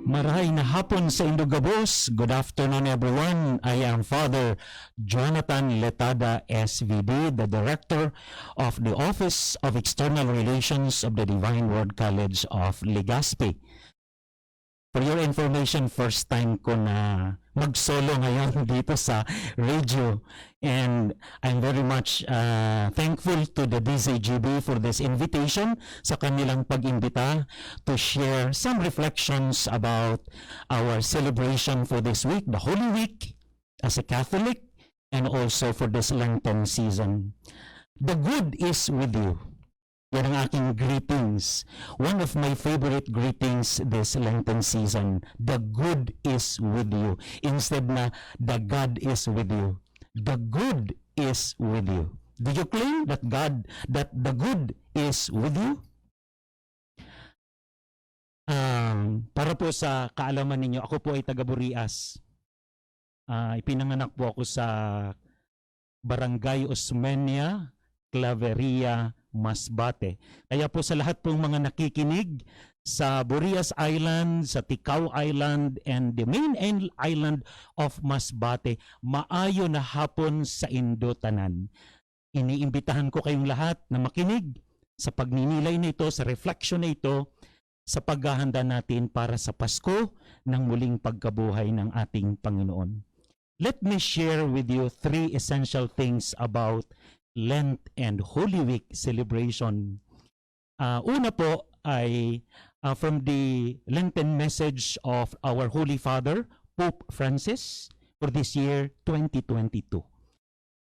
Marahay na hapon sa Indogabos. Good afternoon everyone. I am Father Jhonatan Letada SVD, the Director of the Office of External Relations of the Divine Word College of Legazpi. For your information, first time ko na mag-solo ngayon dito sa radio. And I'm very much thankful to the DZGB for this invitation sa kanilang pag-imbita to share some reflections about our celebration for this week, the Holy Week as a Catholic, and also for this Lenten season. The good is with you. Yan ang aking greetings. One of my favorite greetings this Lenten season. The good is with you. Instead na, the God is with you. The good is with you. Do you claim that the good is with you? Para po sa kaalaman ninyo, ako po ay taga Burias. Ipinanganak po ako sa Barangay Osmeña, Claveria, Masbate. Kaya po sa lahat pong mga nakikinig sa Burias Island, sa Ticao Island, and the main island of Masbate, maayo na hapon sa Indotanan. Iniimbitahan ko kayong lahat na makinig sa pagninilay na ito, sa reflection na ito, sa paghahanda natin para sa Pasko ng muling pagkabuhay ng ating Panginoon. Let me share with you 3 essential things about Lent and Holy Week celebration. Una po ay from the Lenten message of our Holy Father, Pope Francis, for this year 2022.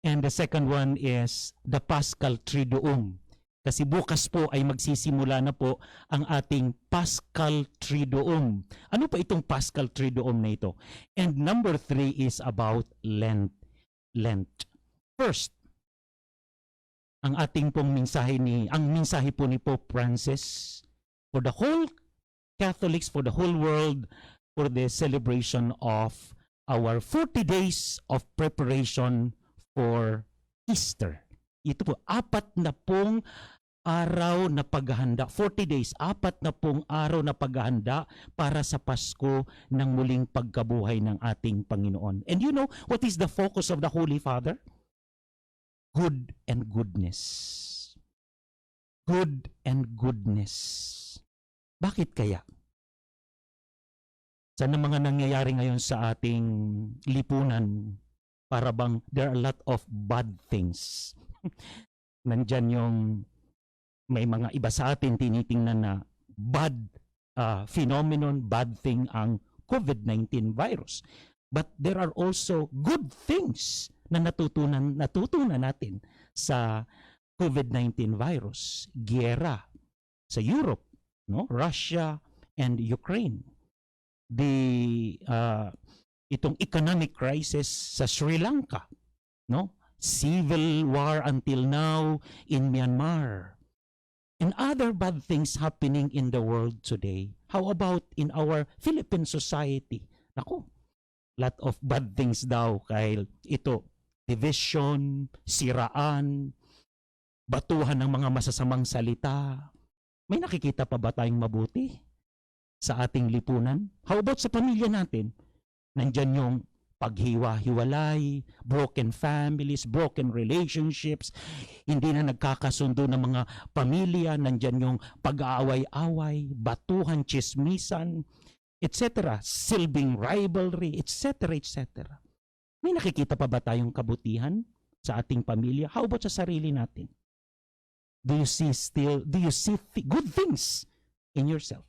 And the second one is the Paschal Triduum. Kasi bukas po ay magsisimula na po ang ating Paschal Triduum. Ano pa itong Paschal Triduum na ito? And number 3 is about Lent. First, ang ating pong mensahe po ni Pope Francis for the whole Catholics, for the whole world, for the celebration of our 40 days of preparation for Easter. Ito po, 4 na pong araw na paghahanda, 40 days, 4 na pong araw na paghahanda para sa Pasko ng muling pagkabuhay ng ating Panginoon. And you know, what is the focus of the Holy Father? Good and goodness. Good and goodness. Bakit kaya? Sa mga nangyayari ngayon sa ating lipunan, para bang there are a lot of bad things. Nandyan yung may mga iba sa atin tinitingnan na bad phenomenon, bad thing ang COVID-19 virus. But there are also good things na natutunan natin sa COVID-19 virus. Giyera sa Europe, no? Russia and Ukraine. Itong economic crisis sa Sri Lanka, no? Civil war until now in Myanmar. And other bad things happening in the world today. How about in our Philippine society? Nako, lot of bad things daw kahit ito, division, siraan, batuhan ng mga masasamang salita. May nakikita pa ba tayong mabuti sa ating lipunan? How about sa pamilya natin? Nandyan yung paghiwa-hiwalay, broken families, broken relationships, hindi na nagkakasundo ng mga pamilya, nandyan yung pag-aaway-away, batuhan, chismisan, etc., silbing rivalry, etc., etc. May nakikita pa ba tayong kabutihan sa ating pamilya? How about sa sarili natin? Do you see good things in yourself?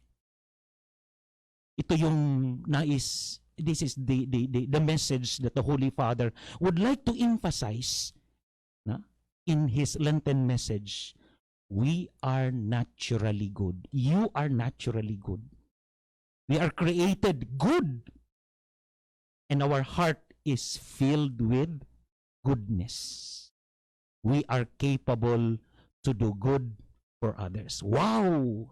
Ito yung this is the message that the Holy Father would like to emphasize in his Lenten message. We are naturally good. You are naturally good. We are created good. And our heart is filled with goodness. We are capable to do good for others. Wow!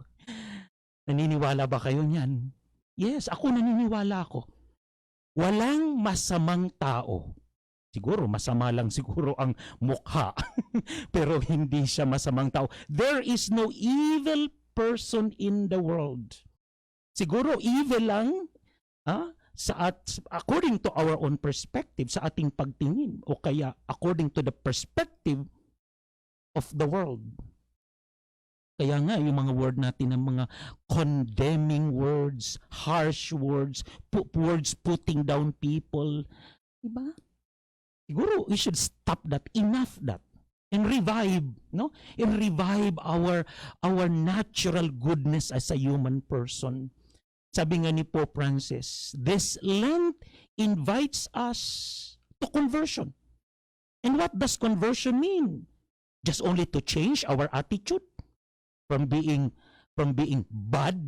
Naniniwala ba kayo niyan? Yes, ako naniniwala ako. Walang masamang tao. Siguro, masama lang siguro ang mukha. Pero hindi siya masamang tao. There is no evil person in the world. Siguro evil lang According to our own perspective, sa ating pagtingin, o kaya according to the perspective of the world. Kaya nga, yung mga word natin ng mga condemning words, harsh words, words putting down people. Diba? Siguro, we should stop that. Enough that. And revive, no? And revive our natural goodness as a human person. Sabi nga ni Pope Francis, this Lent invites us to conversion. And what does conversion mean? Just only to change our attitude from being bad,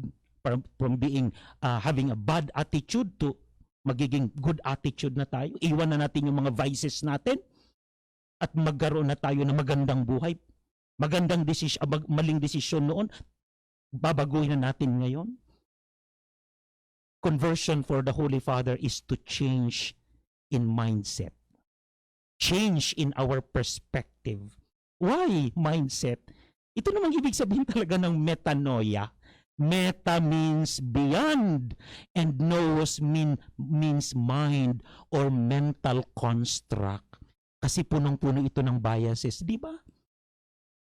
from being having a bad attitude to magiging good attitude na tayo. Iwan na natin yung mga vices natin at magkaroon na tayo ng magandang buhay. Maling desisyon noon, babaguhin na natin ngayon. Conversion for the Holy Father is to change in mindset. Change in our perspective. Why mindset? Ito namang ibig sabihin talaga ng metanoia. Meta means beyond and nous means mind or mental construct. Kasi punong-puno ito ng biases, di ba?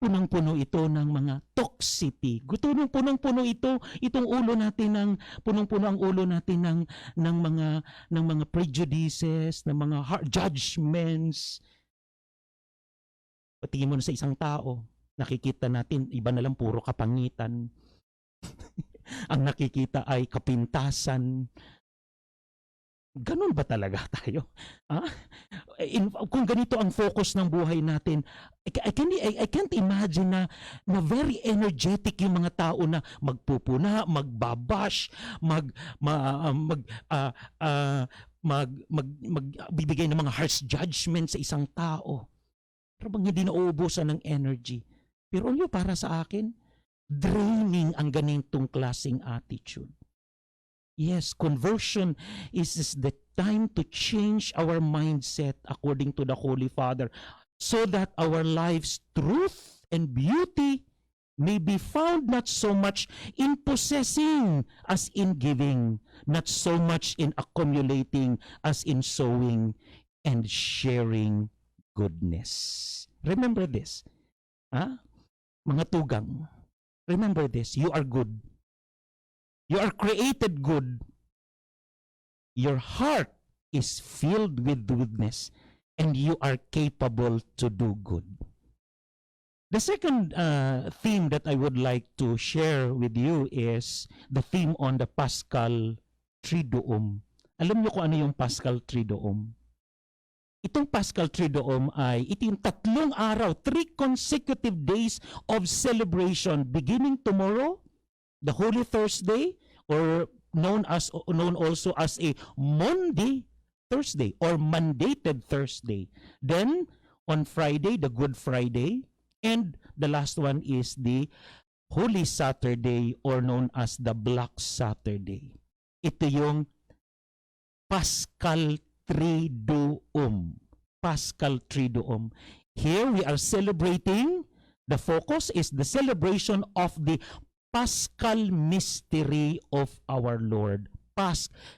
Punong-puno ito ng mga toxicity. Punong-puno ito, itong ulo natin ng punong-puno ang ulo natin ng mga prejudices, ng mga judgments. Patingin mo na sa isang tao, nakikita natin iba na lang puro kapangitan. Ang nakikita ay kapintasan. Ganun ba talaga tayo? Kung ganito ang focus ng buhay natin, I can't imagine na very energetic yung mga tao na magpupuna, magbabash, magbibigay ng mga harsh judgment sa isang tao. Pero bang hindi nauubusan ng energy? Pero yun, para sa akin, draining ang ganitong klaseng attitude. Yes, conversion is the time to change our mindset according to the Holy Father so that our life's truth and beauty may be found not so much in possessing as in giving, not so much in accumulating as in sowing and sharing goodness. Remember this. Mga tugang, remember this. You are good. You are created good. Your heart is filled with goodness and you are capable to do good. The second theme that I would like to share with you is the theme on the Paschal Triduum. Alam niyo kung ano yung Paschal Triduum? Itong Paschal Triduum ay ito yung 3 araw, 3 consecutive days of celebration beginning tomorrow, the Holy Thursday, or known also as a Maundy Thursday or mandated Thursday. Then on Friday, the Good Friday, and the last one is the Holy Saturday or known as the Black Saturday. Ito yung Paschal Triduum. Paschal Triduum. Here we are celebrating, the focus is the celebration of the Paschal mystery of our Lord.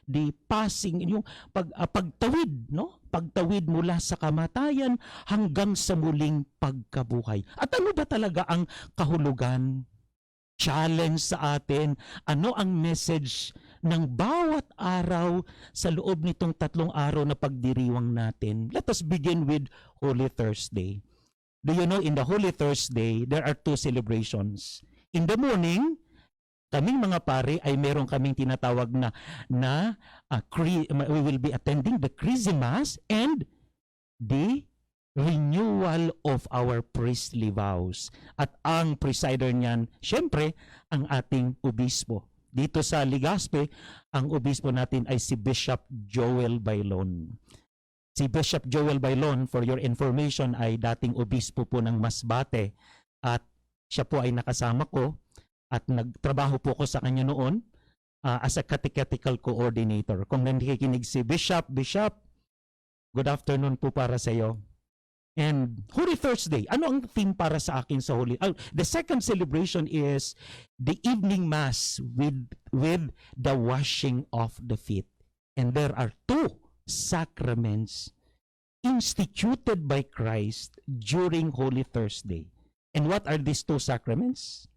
The passing, yung pagtawid, no? Pagtawid mula sa kamatayan hanggang sa muling pagkabuhay. At ano ba talaga ang kahulugan? Challenge sa atin. Ano ang message ng bawat araw sa loob nitong 3 araw na pagdiriwang natin? Let us begin with Holy Thursday. Do you know, in the Holy Thursday, there are 2 celebrations. In the morning, kaming mga pare ay meron kaming tinatawag we will be attending the Christmas and the renewal of our priestly vows. At ang presider niyan, syempre, ang ating obispo. Dito sa Legazpi, ang obispo natin ay si Bishop Joel Bailon. Si Bishop Joel Bailon, for your information, ay dating obispo po ng Masbate. At siya po ay nakasama ko at nagtrabaho po ko sa kanya noon as a catechetical coordinator. Kung nakikinig si Bishop, good afternoon po para sa iyo. And Holy Thursday, ano ang theme para sa akin sa the second celebration is the evening mass with the washing of the feet. And there are two sacraments instituted by Christ during Holy Thursday. And what are these two sacraments?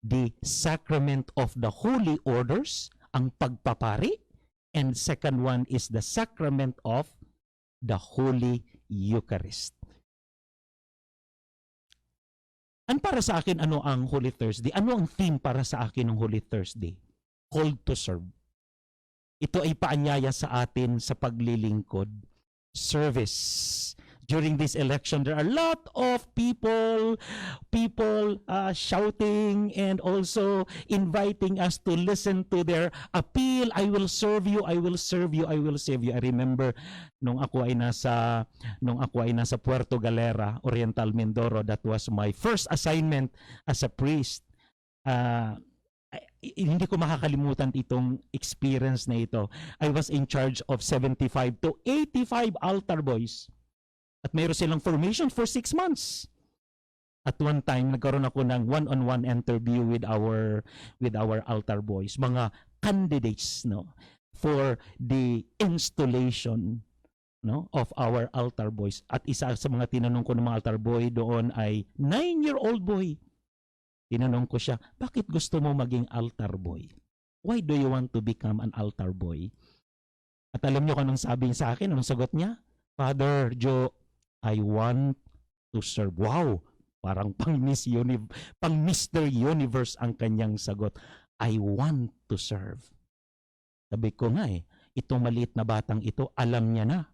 The sacrament of the holy orders, ang pagpapari, and second one is the sacrament of the Holy Eucharist. Ang para sa akin, ano ang Holy Thursday? Ano ang theme para sa akin ng Holy Thursday? Called to serve. Ito ay paanyaya sa atin sa paglilingkod. Service. During this election, there are a lot of people shouting and also inviting us to listen to their appeal. I will serve you, I will serve you, I will save you. I remember nung ako ay nasa Puerto Galera, Oriental Mindoro, that was my first assignment as a priest. Hindi ko makakalimutan itong experience na ito. I was in charge of 75 to 85 altar boys. At mayroon silang formation for 6 months. At one time, nagkaroon ako ng one-on-one interview with our altar boys, mga candidates, no, for the installation, no, of our altar boys. At isa sa mga tinanong ko ng mga altar boy doon ay 9-year-old boy. Tinanong ko siya, bakit gusto mo maging altar boy? Why do you want to become an altar boy? At alam niyo kung anong sabi sa akin, anong sagot niya? Father Joe, I want to serve. Wow! Parang pang Mr. Universe ang kanyang sagot. I want to serve. Sabi ko nga itong maliit na batang ito, alam niya na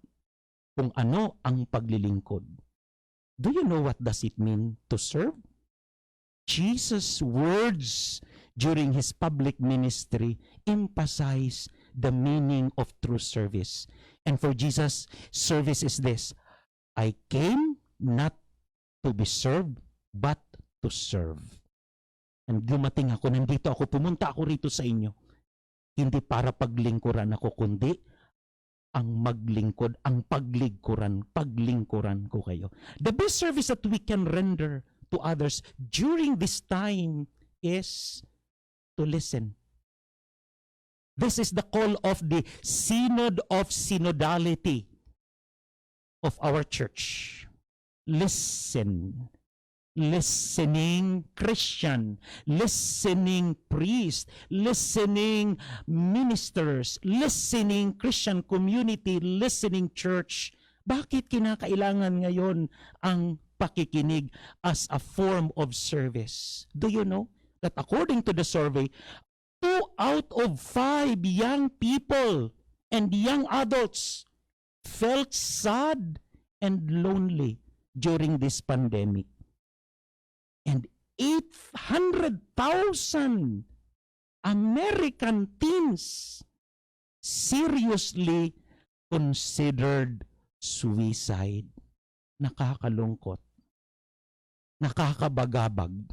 kung ano ang paglilingkod. Do you know what does it mean to serve? Jesus' words during his public ministry emphasize the meaning of true service. And for Jesus, service is this: I came not to be served, but to serve. And dumating ako, pumunta ako rito sa inyo. Hindi para paglingkuran ako, kundi ang maglingkod, ang paglingkuran ko kayo. The best service that we can render to others during this time is to listen. This is the call of the Synod of Synodality of our church. Listen. Listening Christian, listening priest, listening ministers, listening Christian community, listening church. Bakit kinakailangan ngayon ang pakikinig as a form of service? Do you know that according to the survey, 2 out of 5 young people and young adults felt sad and lonely during this pandemic. And 800,000 American teens seriously considered suicide. Nakakalungkot. Nakakabagabag.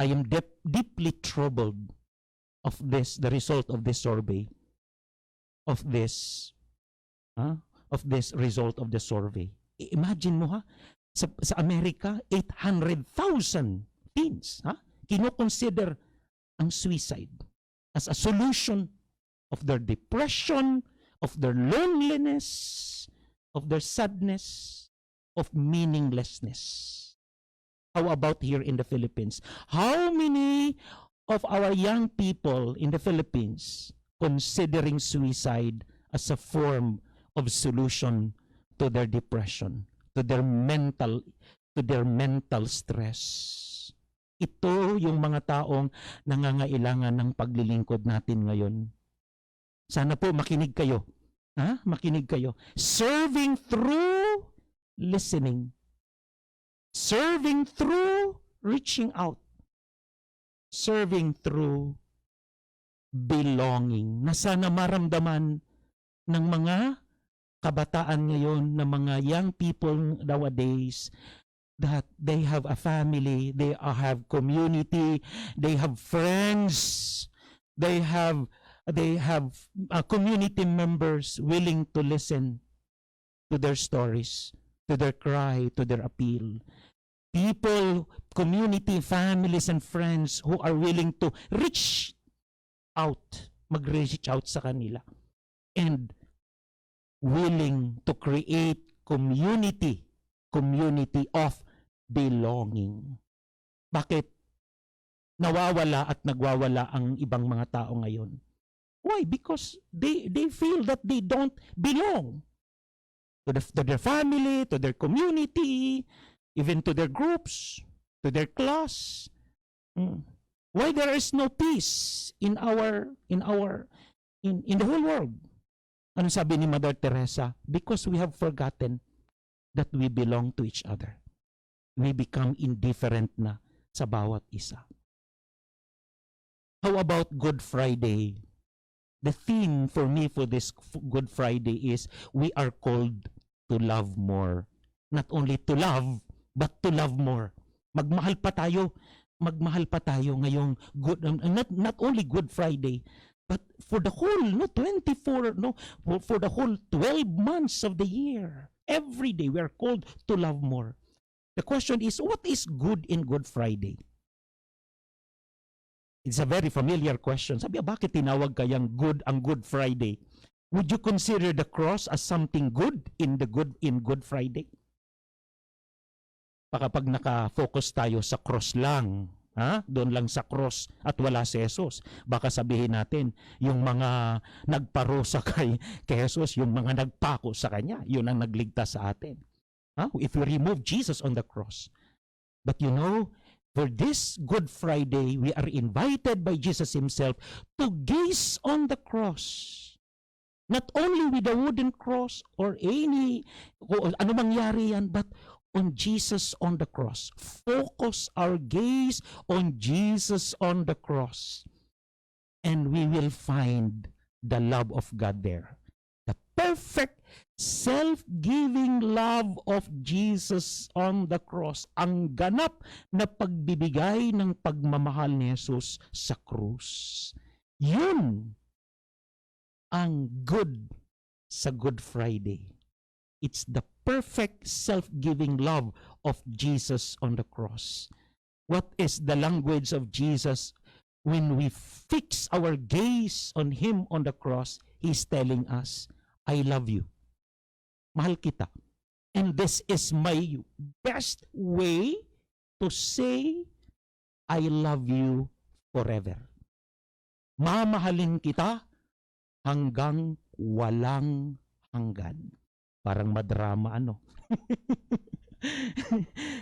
I am deeply troubled of this, the result of this survey, of this result of the survey. Imagine mo sa Amerika, 800,000 teens, kino-consider ang suicide as a solution of their depression, of their loneliness, of their sadness, of meaninglessness. How about here in the Philippines? How many of our young people in the Philippines considering suicide as a form of solution to their depression, to their mental stress? Ito yung mga taong nangangailangan ng paglilingkod natin ngayon. Sana po makinig kayo. Makinig kayo. Serving through listening. Serving through reaching out. Serving through belonging. Na sana maramdaman ng mga kabataan ngayon, ng mga young people nowadays, that they have a family, they have community, they have friends, they have community members willing to listen to their stories, to their cry, to their appeal. People, community, families, and friends who are willing to reach out, mag-reach out sa kanila, and willing to create community of belonging. Bakit nawawala at nagwawala ang ibang mga tao ngayon? Why? Because they feel that they don't belong to their family, to their community, even to their groups, to their class. Why there is no peace in the whole world? Ano sabi ni Mother Teresa? Because we have forgotten that we belong to each other. We become indifferent na sa bawat isa. How about Good Friday? The theme for me for this Good Friday is we are called to love more. Not only to love, but to love more. Magmahal pa tayo ngayong not only Good Friday, but for the whole 24 for the whole 12 months of the year. Every day we are called to love more. The question is, what is good in Good Friday? It's a very familiar question. Sabi, bakit tinawag kayang good ang Good Friday? Would you consider the cross as something good in Good Friday? Kapag naka-focus tayo sa cross lang, doon lang sa cross at wala si Jesus, baka sabihin natin, yung mga nagparusa kay Jesus, yung mga nagpako sa Kanya, yun ang nagligtas sa atin. If we remove Jesus on the cross. But you know, for this Good Friday, we are invited by Jesus Himself to gaze on the cross. Not only with the wooden cross or ano mangyari yan, but on Jesus on the cross. Focus our gaze on Jesus on the cross. And we will find the love of God there. The perfect self-giving love of Jesus on the cross. Ang ganap na pagbibigay ng pagmamahal ni Jesus sa krus. Yun ang good sa Good Friday. It's the perfect self-giving love of Jesus on the cross. What is the language of Jesus? When we fix our gaze on Him on the cross, He's telling us, I love you. Mahal kita. And this is my best way to say, I love you forever. Mamahalin kita hanggang walang hanggan. Parang madrama,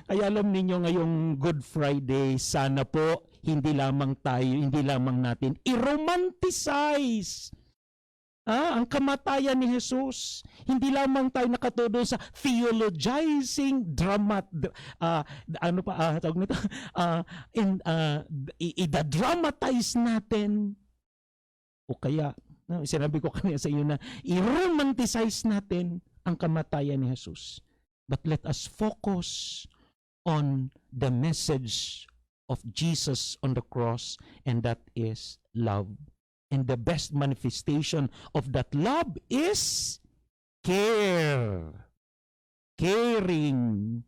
Kaya alam ninyo ngayong Good Friday, sana po hindi lamang natin i-romanticize ang kamatayan ni Jesus. Hindi lamang tayo nakatudo sa theologizing i-dramatize natin. O kaya, sinabi ko kanina sa iyo na i-romanticize natin ang kamatayan ni Jesus. But let us focus on the message of Jesus on the cross, and that is love. And the best manifestation of that love is care. Caring.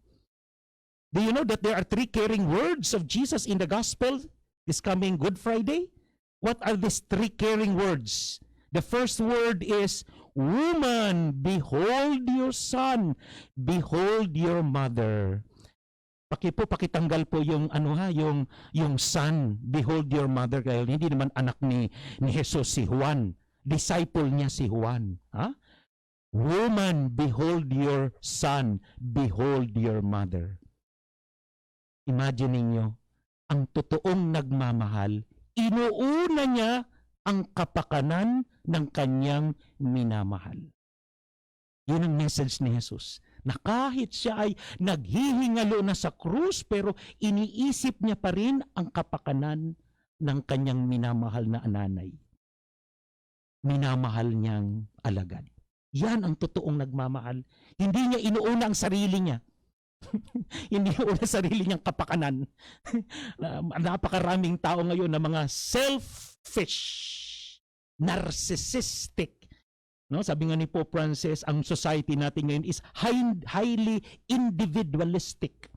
Do you know that there are 3 caring words of Jesus in the gospel this coming Good Friday? What are these 3 caring words? The first word is, woman, behold your son, behold your mother. Pakitanggal po yung yung son, behold your mother, kaya hindi naman anak ni Jesus si Juan, disciple niya si Juan. Woman, behold your son, behold your mother. Imagine ninyo, ang totoong nagmamahal, inuuna niya ang kapakanan ng kanyang minamahal. Yun ang message ni Jesus. Na kahit siya ay naghihingalo na sa krus, pero iniisip niya pa rin ang kapakanan ng kanyang minamahal na nanay. Minamahal niyang alagad. Yan ang totoong nagmamahal. Hindi niya inuuna ang sarili niya. Hindi inuuna sarili niyang kapakanan. Napakaraming tao ngayon na mga selfish, narcissistic, No, sabi nga ni Pope Francis, ang society natin ngayon is highly individualistic.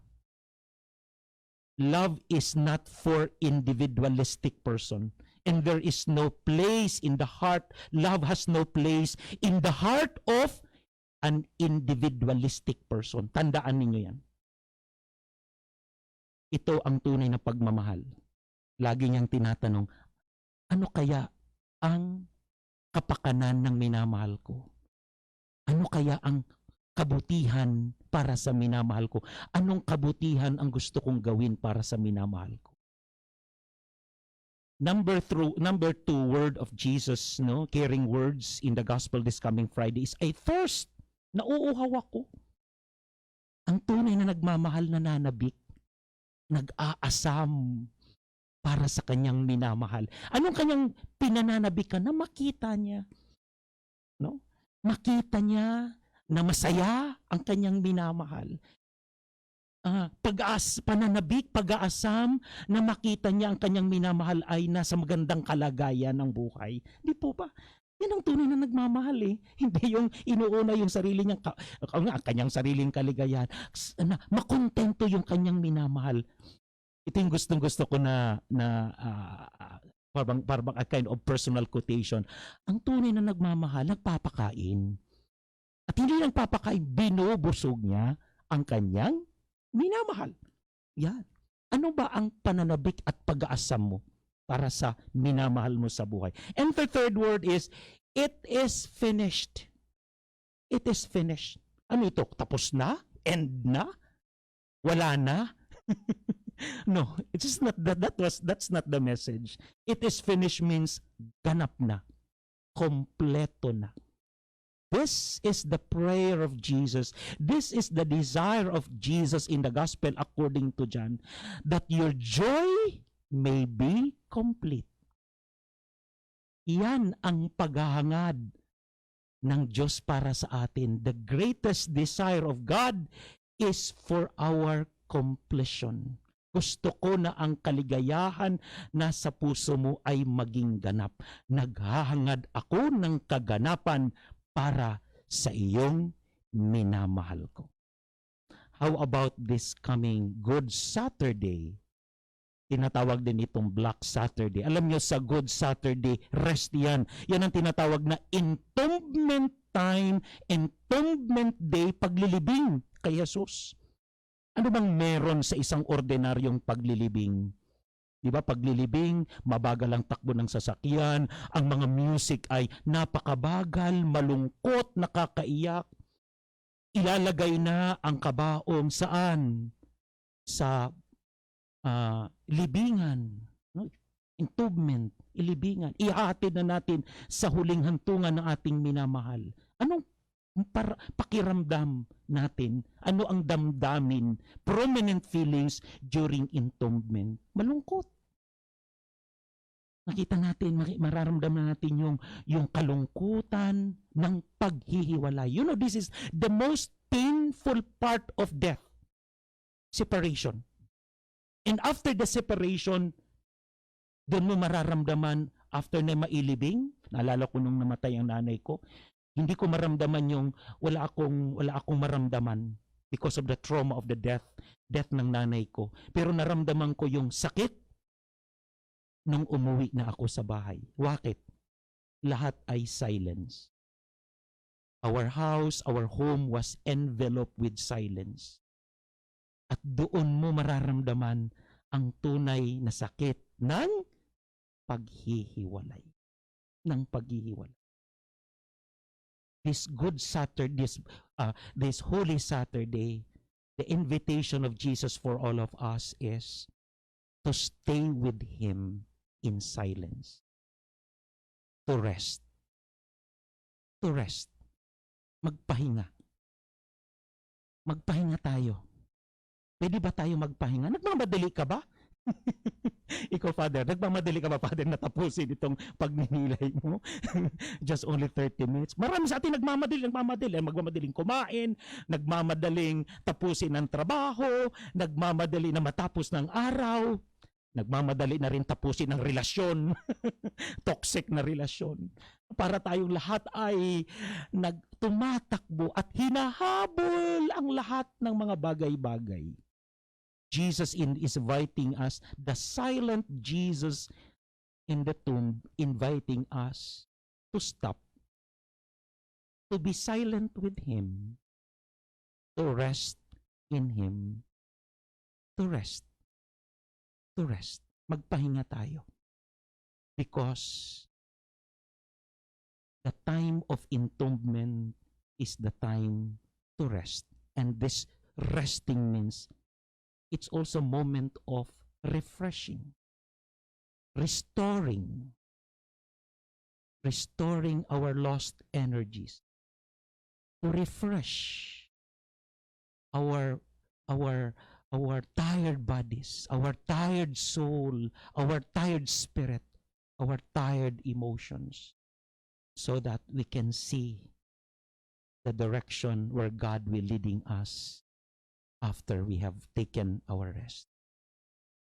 Love is not for individualistic person. And there is no place in the heart. Love has no place in the heart of an individualistic person. Tandaan ninyo yan. Ito ang tunay na pagmamahal. Lagi niyang tinatanong, ano kaya ang kapakanan ng minamahal ko? Ano kaya ang kabutihan para sa minamahal ko? Anong kabutihan ang gusto kong gawin para sa minamahal ko? Number two word of Jesus, no, caring words in the gospel this coming Friday is, I thirst. Nauuhaw ako. Ang tunay na nagmamahal na nanabik, nag-aasam para sa kanyang minamahal. Anong kanyang pinananabikan? Na makita niya. No? Makita niya na masaya ang kanyang minamahal. Pananabik, pag-aasam, na makita niya ang kanyang minamahal ay nasa magandang kalagayan ng buhay. Di po ba? Yan ang tunay na nagmamahal eh. Hindi yung inuuna yung sarili niyang, ang kanyang sariling kaligayahan. Makontento yung kanyang minamahal. Ito yung gustong-gusto ko na parang a kind of personal quotation. Ang tunay na nagmamahal, nagpapakain. At hindi nagpapakain, binubusog niya ang kanyang minamahal. Yan. Ano ba ang pananabik at pag-aasam mo para sa minamahal mo sa buhay? And the third word is, it is finished. It is finished. Ano ito? Tapos na? End na? Wala na? No, it's not that's not the message. It is finished means ganap na. Kompleto na. This is the prayer of Jesus. This is the desire of Jesus in the gospel according to John, that your joy may be complete. Yan ang paghahangad ng Diyos para sa atin. The greatest desire of God is for our completion. Gusto ko na ang kaligayahan na sa puso mo ay maging ganap. Naghahangad ako ng kaganapan para sa iyong minamahal ko. How about this coming Good Saturday? Tinatawag din itong Black Saturday. Alam niyo, sa Good Saturday, rest yan. Yan ang tinatawag na entombment time, entombment day, paglilibing kay Jesus. Ano bang meron sa isang ordinaryong paglilibing? Di ba, paglilibing, mabagal ang takbo ng sasakyan, ang mga music ay napakabagal, malungkot, nakakaiyak. Ilalagay na ang kabaong saan? Sa libingan. No? Entombment, ilibingan. Ihahatid na natin sa huling hantungan ng ating minamahal. Anong pakiramdam natin? Ano ang damdamin, prominent feelings during entombment? Malungkot. Nakita natin, mararamdaman natin yung kalungkutan ng paghihiwalay. You know, this is the most painful part of death. Separation. And after the separation, doon mo mararamdaman, after na mailibing, naalala ko nung namatay ang nanay ko, hindi ko maramdaman yung wala akong maramdaman because of the trauma of the death ng nanay ko. Pero naramdaman ko yung sakit nung umuwi na ako sa bahay. Bakit? Lahat ay silence. Our house, our home was enveloped with silence. At doon mo mararamdaman ang tunay na sakit ng paghihiwalay. This Good Saturday, this Holy Saturday, the invitation of Jesus for all of us is to stay with Him in silence. To rest. To rest. Magpahinga. Magpahinga tayo. Pwede ba tayo magpahinga? Nagmamadali ka ba? Ikaw, Father, nagmamadali ka ba, Father, natapusin itong pagninilay mo? Just only 30 minutes. Marami sa atin magmamadaling kumain, nagmamadaling tapusin ang trabaho, nagmamadali na matapos ng araw. Nagmamadali na rin tapusin ang relasyon. Toxic na relasyon. Para tayong lahat ay nagtumatakbo at hinahabol ang lahat ng mga bagay-bagay. Jesus is inviting us, the silent Jesus in the tomb, inviting us to stop, to be silent with Him, to rest in Him, to rest. Magpahinga tayo. Because the time of entombment is the time to rest. And this resting means it's also a moment of refreshing, restoring our lost energies, to refresh our tired bodies, our tired soul, our tired spirit, our tired emotions, so that we can see the direction where God will leading us after we have taken our rest.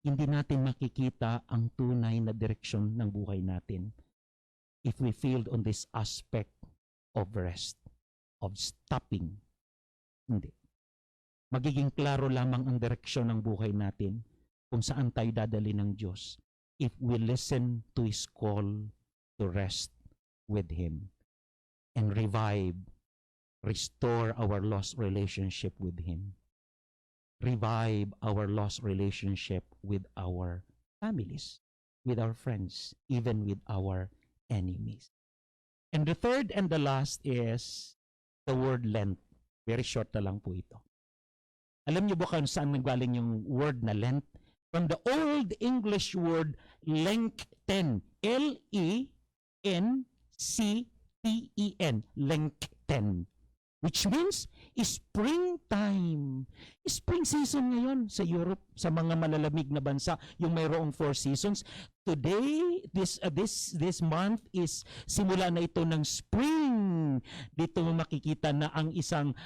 Hindi natin makikita ang tunay na direksyon ng buhay natin if we failed on this aspect of rest, of stopping. Hindi. Magiging klaro lamang ang direksyon ng buhay natin kung saan tayo dadali ng Diyos if we listen to His call to rest with Him and restore our lost relationship with Him. Revive our lost relationship with our families, with our friends, even with our enemies. And the third and the last is the word Lent. Very short na lang po ito. Alam niyo ba kung saan nanggaling yung word na Lent? From the Old English word Lenten. L-E-N-C-T-E-N. Lenten. Which means springtime. Spring season ngayon sa Europe, sa mga malalamig na bansa, yung mayroong 4 seasons. Today, this month is simula na ito ng spring. Dito mo makikita na ang isang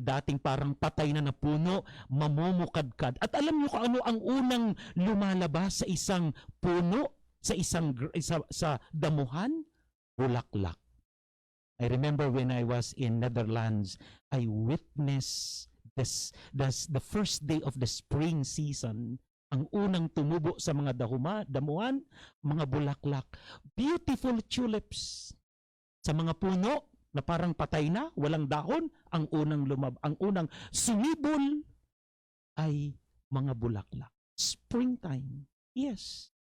dating parang patay na puno, mamumukadkad. At alam niyo kung ano ang unang lumalabas sa isang puno, sa damuhan? Bulaklak. I remember when I was in Netherlands, I witnessed the first day of the spring season. Ang unang tumubo sa mga damuhan, mga bulaklak. Beautiful tulips. Sa mga puno na parang patay na, walang dahon, ang unang sumibol ay mga bulaklak. Springtime. Yes.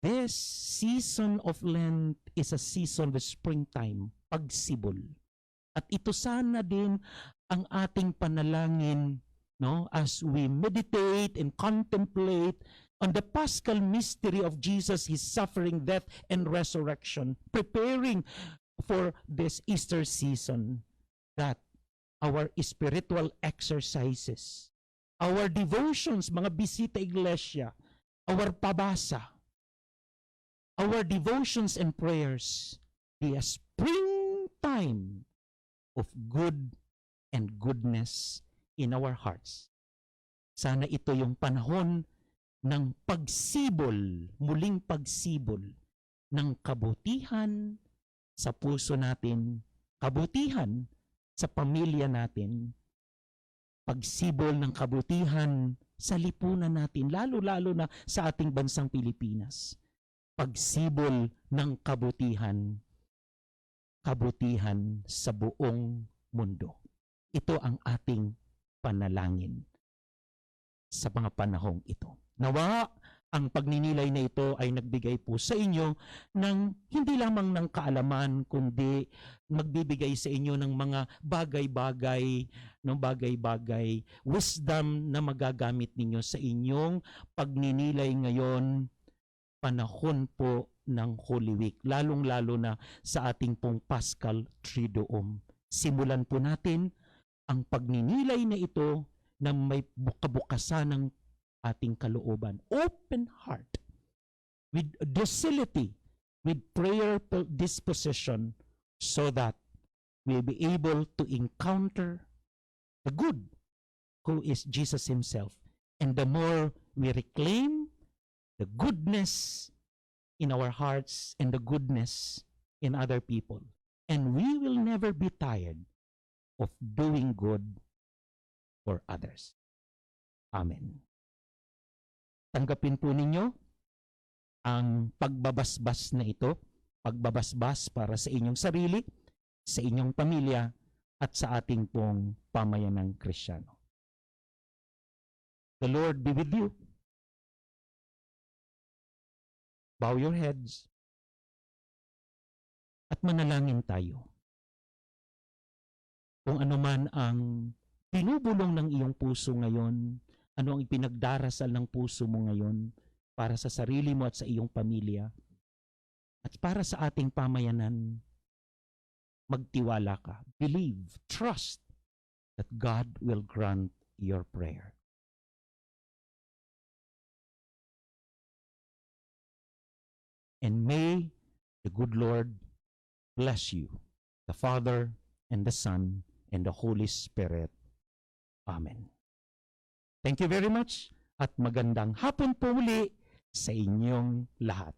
This season of Lent is a season of springtime, pagsibol. At ito sana din ang ating panalangin, no, as we meditate and contemplate on the Paschal mystery of Jesus, His suffering, death, and resurrection, preparing for this Easter season, that our spiritual exercises, our devotions, mga bisita iglesia, our pabasa, our devotions and prayers be a springtime of good and goodness in our hearts. Sana ito yung panahon ng pagsibol, muling pagsibol ng kabutihan sa puso natin, kabutihan sa pamilya natin, pagsibol ng kabutihan sa lipunan natin, lalo-lalo na sa ating bansang Pilipinas. Pagsibol ng kabutihan sa buong mundo. Ito ang ating panalangin sa mga panahong ito. Nawa ang pagninilay na ito ay nagbigay po sa inyo ng hindi lamang ng kaalaman, kundi magbibigay sa inyo ng mga bagay-bagay, wisdom na magagamit ninyo sa inyong pagninilay ngayon, panahon po ng Holy Week, lalong-lalo na sa ating pong Paschal Triduum. Simulan po natin ang pagninilay na ito na may kabukasan ng ating kalooban. Open heart, with docility, with prayer disposition, so that we'll be able to encounter the good, who is Jesus Himself. And the more we reclaim the goodness in our hearts and the goodness in other people. And we will never be tired of doing good for others. Amen. Tanggapin po ninyo ang pagbabasbas na ito, pagbabasbas para sa inyong sarili, sa inyong pamilya, at sa ating pong pamayanang Kristiyano. The Lord be with you. Bow your heads at manalangin tayo. Kung ano man ang binubulong ng iyong puso ngayon, ano ang ipinagdarasal ng puso mo ngayon para sa sarili mo at sa iyong pamilya, at para sa ating pamayanan, magtiwala ka. Believe, trust that God will grant your prayer. And may the good Lord bless you, the Father and the Son and the Holy Spirit. Amen. Thank you very much at magandang hapon po muli sa inyong lahat.